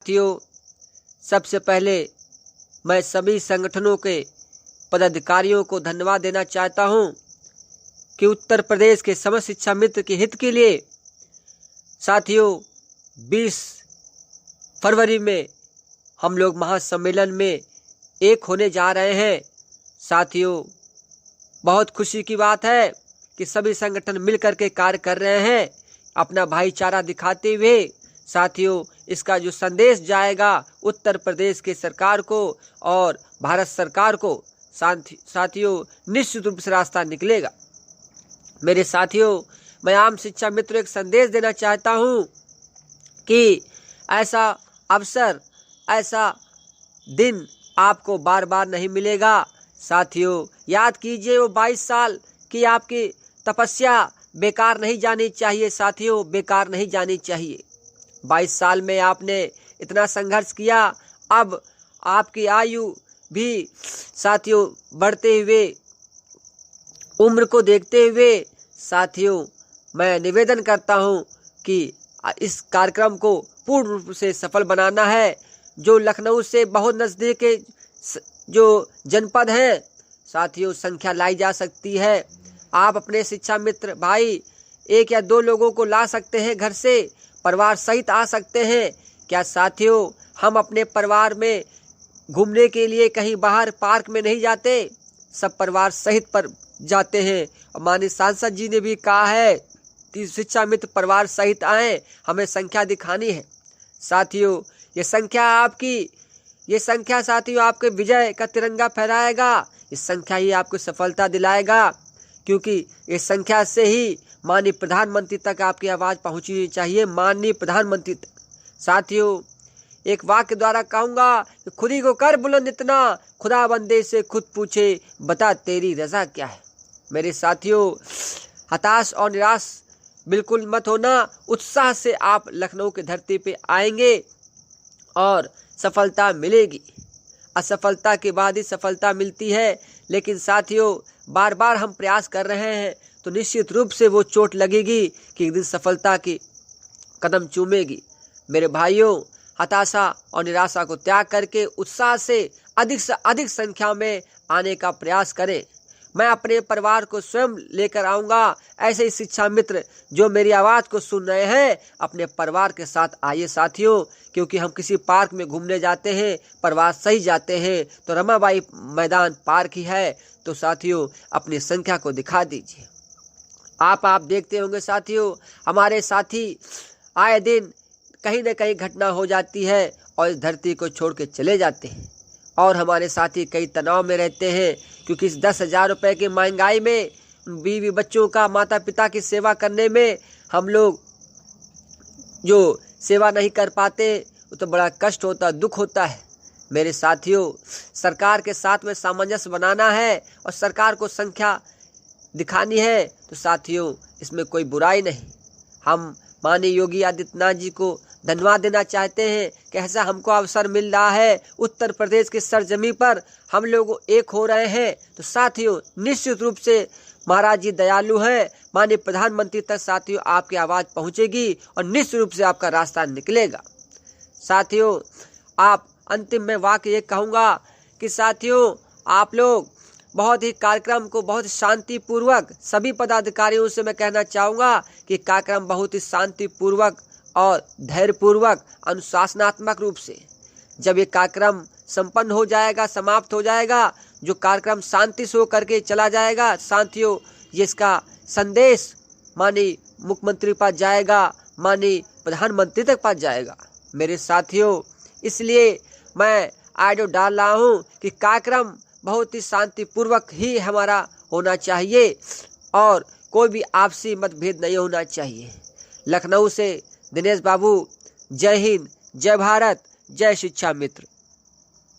साथियों, सबसे पहले मैं सभी संगठनों के पदाधिकारियों को धन्यवाद देना चाहता हूं कि उत्तर प्रदेश के समस्त शिक्षा मित्र के हित के लिए साथियों 20 फरवरी में हम लोग महासम्मेलन में एक होने जा रहे हैं। साथियों, बहुत खुशी की बात है कि सभी संगठन मिलकर के कार्य कर रहे हैं, अपना भाईचारा दिखाते हुए। साथियों, इसका जो संदेश जाएगा उत्तर प्रदेश के सरकार को और भारत सरकार को, साथियों निश्चित रूप से रास्ता निकलेगा। मेरे साथियों, मैं आम शिक्षा मित्रों एक संदेश देना चाहता हूं कि ऐसा अवसर, ऐसा दिन आपको बार बार नहीं मिलेगा। साथियों, याद कीजिए वो 22 साल की आपकी तपस्या बेकार नहीं जानी चाहिए। साथियों, बेकार नहीं जानी चाहिए। 22 साल में आपने इतना संघर्ष किया, अब आपकी आयु भी साथियों बढ़ते हुए उम्र को देखते हुए साथियों मैं निवेदन करता हूं कि इस कार्यक्रम को पूर्ण रूप से सफल बनाना है। जो लखनऊ से बहुत नज़दीक के जो जनपद हैं साथियों, संख्या लाई जा सकती है। आप अपने शिक्षा मित्र भाई 1 या 2 लोगों को ला सकते हैं, घर से परिवार सहित आ सकते हैं। क्या साथियों, हम अपने परिवार में घूमने के लिए कहीं बाहर पार्क में नहीं जाते, सब परिवार सहित पर जाते हैं। और माननीय सांसद जी ने भी कहा है कि शिक्षा मित्र परिवार सहित आएं, हमें संख्या दिखानी है। साथियों, ये संख्या साथियों आपके विजय का तिरंगा फहराएगा। इस संख्या ही आपको सफलता दिलाएगा, क्योंकि इस संख्या से ही माननीय प्रधानमंत्री तक आपकी आवाज़ पहुंचनी चाहिए, माननीय प्रधानमंत्री तक। साथियों, एक वाक्य द्वारा कहूँगा कि खुद ही को कर बुलंद इतना, खुदा बंदे से खुद पूछे बता तेरी रजा क्या है। मेरे साथियों, हताश और निराश बिल्कुल मत होना। उत्साह से आप लखनऊ की धरती पे आएंगे और सफलता मिलेगी। असफलता के बाद ही सफलता मिलती है, लेकिन साथियों बार बार हम प्रयास कर रहे हैं तो निश्चित रूप से वो चोट लगेगी कि एक दिन सफलता की कदम चूमेगी। मेरे भाइयों, हताशा और निराशा को त्याग करके उत्साह से अधिक संख्या में आने का प्रयास करें। मैं अपने परिवार को स्वयं लेकर आऊँगा। ऐसे ही शिक्षा मित्र जो मेरी आवाज़ को सुन रहे हैं, अपने परिवार के साथ आइए साथियों, क्योंकि हम किसी पार्क में घूमने जाते हैं, परिवार सही जाते हैं तो रमाबाई मैदान पार्क ही है। तो साथियों अपनी संख्या को दिखा दीजिए। आप देखते होंगे साथियों, हमारे साथी आए दिन कहीं न कहीं घटना हो जाती है और इस धरती को छोड़ के चले जाते हैं, और हमारे साथी कई तनाव में रहते हैं, क्योंकि इस 10,000 रुपये की महंगाई में बीवी बच्चों का, माता पिता की सेवा करने में हम लोग जो सेवा नहीं कर पाते तो बड़ा कष्ट होता, दुख होता है। मेरे साथियों, सरकार के साथ में सामंजस्य बनाना है और सरकार को संख्या दिखानी है, तो साथियों इसमें कोई बुराई नहीं। हम माननीय योगी आदित्यनाथ जी को धन्यवाद देना चाहते हैं कि ऐसा हमको अवसर मिल रहा है। उत्तर प्रदेश की सरजमी पर हम लोग एक हो रहे हैं, तो साथियों निश्चित रूप से महाराज जी दयालु हैं। माननीय प्रधानमंत्री तक साथियों आपकी आवाज़ पहुंचेगी और निश्चित रूप से आपका रास्ता निकलेगा। साथियों, आप अंतिम में वाक्य ये कहूँगा कि साथियों आप लोग बहुत ही कार्यक्रम को बहुत शांतिपूर्वक, सभी पदाधिकारियों से मैं कहना चाहूँगा कि कार्यक्रम बहुत ही शांतिपूर्वक और धैर्यपूर्वक, अनुशासनात्मक रूप से जब ये कार्यक्रम संपन्न हो जाएगा, समाप्त हो जाएगा, जो कार्यक्रम शांति से होकर के चला जाएगा साथियों, जिसका संदेश माननीय मुख्यमंत्री पास जाएगा, माननीय प्रधानमंत्री तक पास जाएगा। मेरे साथियों, इसलिए मैं ऑडियो डाल रहा हूँ कि कार्यक्रम बहुत ही शांतिपूर्वक ही हमारा होना चाहिए और कोई भी आपसी मतभेद नहीं होना चाहिए। लखनऊ से दिनेश बाबू, जय हिंद, जय भारत, जय शिक्षा मित्र।